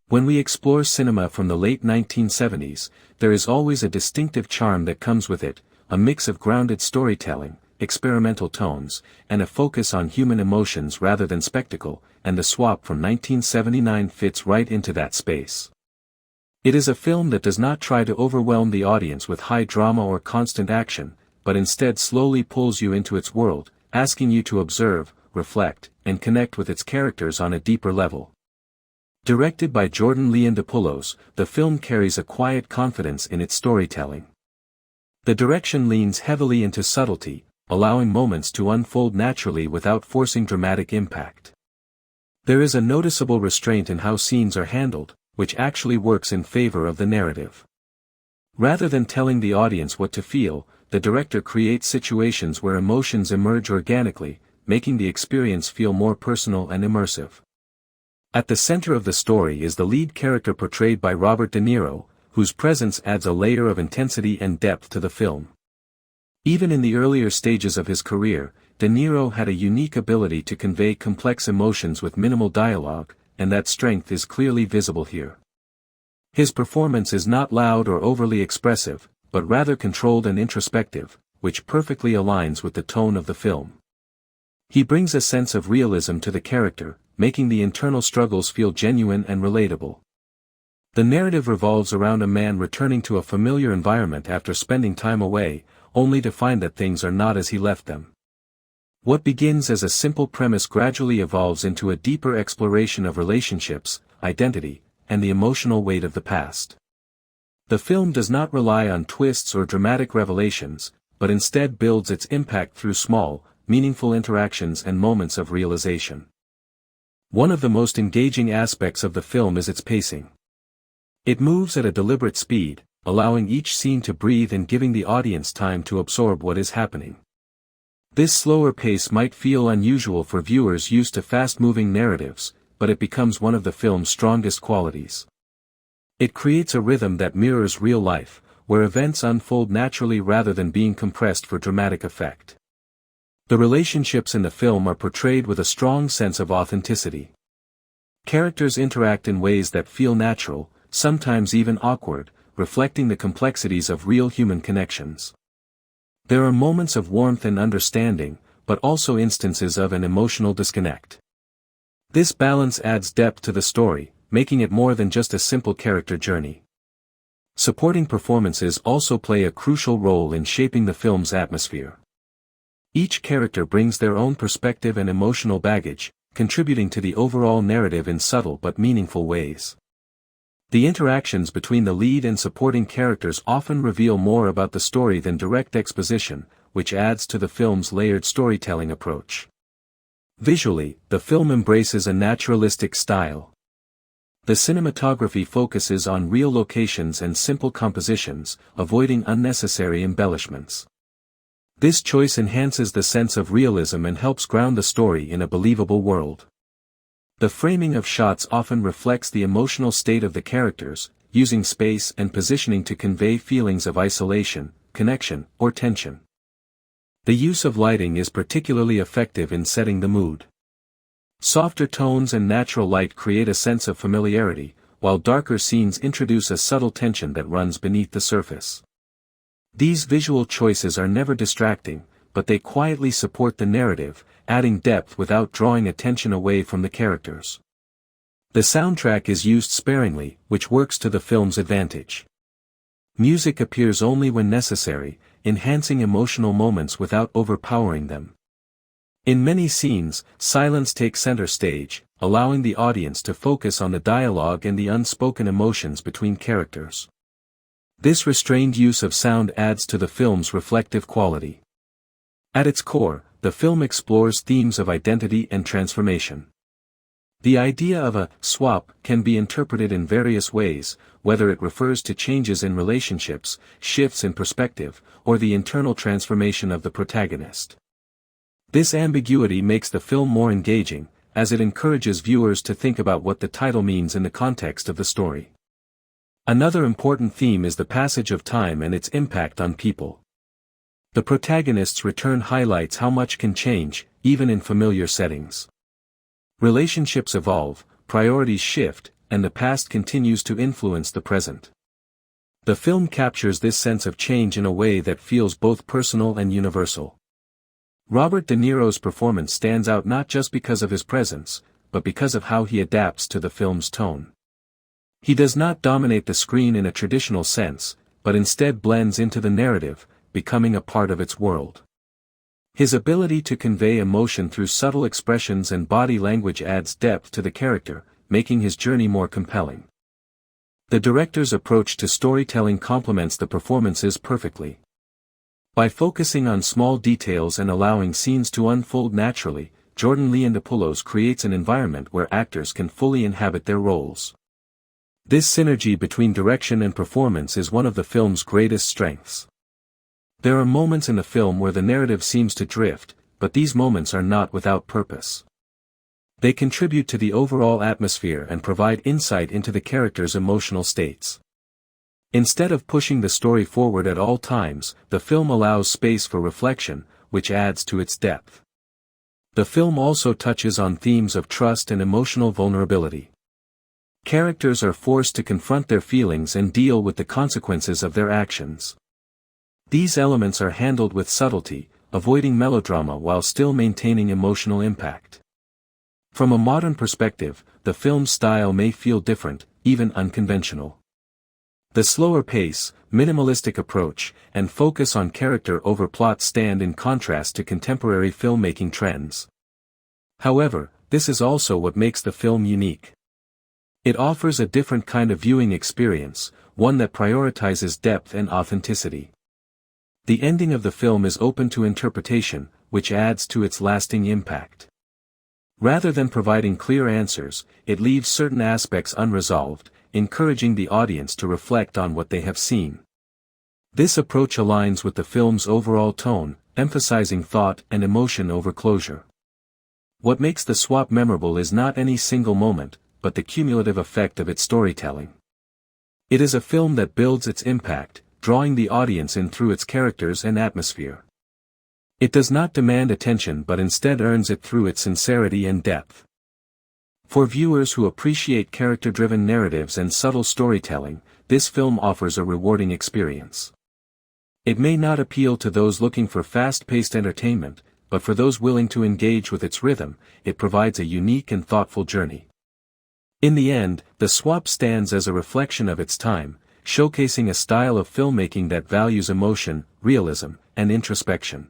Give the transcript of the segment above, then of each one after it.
When we explore cinema from the late 1970s, there is always a distinctive charm that comes with it, a mix of grounded storytelling, experimental tones, and a focus on human emotions rather than spectacle, and The Swap from 1979 fits right into that space. It is a film that does not try to overwhelm the audience with high drama or constant action, but instead slowly pulls you into its world, asking you to observe, reflect, and connect with its characters on a deeper level. Directed by Jordan Leondopoulos, the film carries a quiet confidence in its storytelling. The direction leans heavily into subtlety, allowing moments to unfold naturally without forcing dramatic impact. There is a noticeable restraint in how scenes are handled, which actually works in favor of the narrative. Rather than telling the audience what to feel, the director creates situations where emotions emerge organically, making the experience feel more personal and immersive. At the center of the story is the lead character portrayed by Robert De Niro, whose presence adds a layer of intensity and depth to the film. Even in the earlier stages of his career, De Niro had a unique ability to convey complex emotions with minimal dialogue, and that strength is clearly visible here. His performance is not loud or overly expressive, but rather controlled and introspective, which perfectly aligns with the tone of the film. He brings a sense of realism to the character, making the internal struggles feel genuine and relatable. The narrative revolves around a man returning to a familiar environment after spending time away, only to find that things are not as he left them. What begins as a simple premise gradually evolves into a deeper exploration of relationships, identity, and the emotional weight of the past. The film does not rely on twists or dramatic revelations, but instead builds its impact through small, meaningful interactions and moments of realization. One of the most engaging aspects of the film is its pacing. It moves at a deliberate speed, allowing each scene to breathe and giving the audience time to absorb what is happening. This slower pace might feel unusual for viewers used to fast-moving narratives, but it becomes one of the film's strongest qualities. It creates a rhythm that mirrors real life, where events unfold naturally rather than being compressed for dramatic effect. The relationships in the film are portrayed with a strong sense of authenticity. Characters interact in ways that feel natural, sometimes even awkward, reflecting the complexities of real human connections. There are moments of warmth and understanding, but also instances of an emotional disconnect. This balance adds depth to the story, making it more than just a simple character journey. Supporting performances also play a crucial role in shaping the film's atmosphere. Each character brings their own perspective and emotional baggage, contributing to the overall narrative in subtle but meaningful ways. The interactions between the lead and supporting characters often reveal more about the story than direct exposition, which adds to the film's layered storytelling approach. Visually, the film embraces a naturalistic style. The cinematography focuses on real locations and simple compositions, avoiding unnecessary embellishments. This choice enhances the sense of realism and helps ground the story in a believable world. The framing of shots often reflects the emotional state of the characters, using space and positioning to convey feelings of isolation, connection, or tension. The use of lighting is particularly effective in setting the mood. Softer tones and natural light create a sense of familiarity, while darker scenes introduce a subtle tension that runs beneath the surface. These visual choices are never distracting, but they quietly support the narrative, adding depth without drawing attention away from the characters. The soundtrack is used sparingly, which works to the film's advantage. Music appears only when necessary, enhancing emotional moments without overpowering them. In many scenes, silence takes center stage, allowing the audience to focus on the dialogue and the unspoken emotions between characters. This restrained use of sound adds to the film's reflective quality. At its core, the film explores themes of identity and transformation. The idea of a swap can be interpreted in various ways, whether it refers to changes in relationships, shifts in perspective, or the internal transformation of the protagonist. This ambiguity makes the film more engaging, as it encourages viewers to think about what the title means in the context of the story. Another important theme is the passage of time and its impact on people. The protagonist's return highlights how much can change, even in familiar settings. Relationships evolve, priorities shift, and the past continues to influence the present. The film captures this sense of change in a way that feels both personal and universal. Robert De Niro's performance stands out not just because of his presence, but because of how he adapts to the film's tone. He does not dominate the screen in a traditional sense, but instead blends into the narrative, becoming a part of its world. His ability to convey emotion through subtle expressions and body language adds depth to the character, making his journey more compelling. The director's approach to storytelling complements the performances perfectly. By focusing on small details and allowing scenes to unfold naturally, Jordan Leondopoulos creates an environment where actors can fully inhabit their roles. This synergy between direction and performance is one of the film's greatest strengths. There are moments in the film where the narrative seems to drift, but these moments are not without purpose. They contribute to the overall atmosphere and provide insight into the characters' emotional states. Instead of pushing the story forward at all times, the film allows space for reflection, which adds to its depth. The film also touches on themes of trust and emotional vulnerability. Characters are forced to confront their feelings and deal with the consequences of their actions. These elements are handled with subtlety, avoiding melodrama while still maintaining emotional impact. From a modern perspective, the film's style may feel different, even unconventional. The slower pace, minimalistic approach, and focus on character over plot stand in contrast to contemporary filmmaking trends. However, this is also what makes the film unique. It offers a different kind of viewing experience, one that prioritizes depth and authenticity. The ending of the film is open to interpretation, which adds to its lasting impact. Rather than providing clear answers, it leaves certain aspects unresolved, encouraging the audience to reflect on what they have seen. This approach aligns with the film's overall tone, emphasizing thought and emotion over closure. What makes The Swap memorable is not any single moment, but the cumulative effect of its storytelling. It is a film that builds its impact, drawing the audience in through its characters and atmosphere. It does not demand attention but instead earns it through its sincerity and depth. For viewers who appreciate character-driven narratives and subtle storytelling, this film offers a rewarding experience. It may not appeal to those looking for fast-paced entertainment, but for those willing to engage with its rhythm, it provides a unique and thoughtful journey. In the end, The Swap stands as a reflection of its time, showcasing a style of filmmaking that values emotion, realism, and introspection.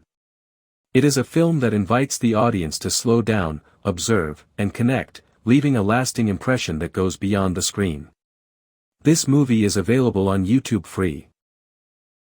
It is a film that invites the audience to slow down, observe, and connect, leaving a lasting impression that goes beyond the screen. This movie is available on YouTube free.